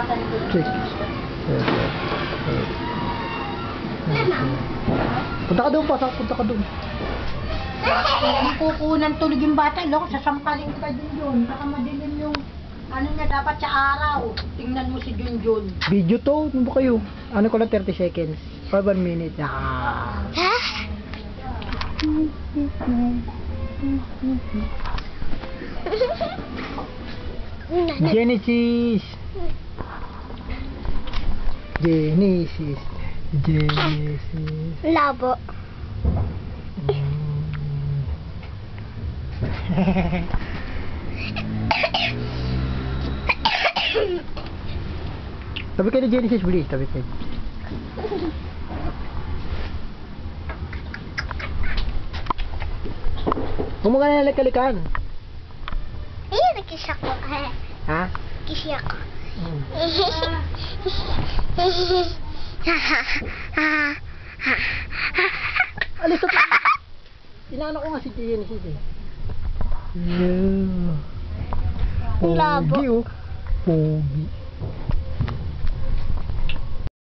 6, 7, 8. Punta ka doon pa, punta ka doon. Kung kukunan tulog yung bata, loko, sasampalin ka din yun. Baka madilim yung, ano niya, dapat sa araw. Tingnan mo si Junjun. Video to, ano ba kayo? Ano ko lang 30 seconds. 1 minute. Ah. Genesis. Genesis. Genesis. Labo. Tabi kayo ni Genesis, bilis. Tabi kayo. Huwag mo ka na nalikalikan. Iya, nakisya ko. Ha? Kisya ko. Alis na. Inaano ko nga si Genesis eh. Yeah. Labo. Pogi oh. Pogi.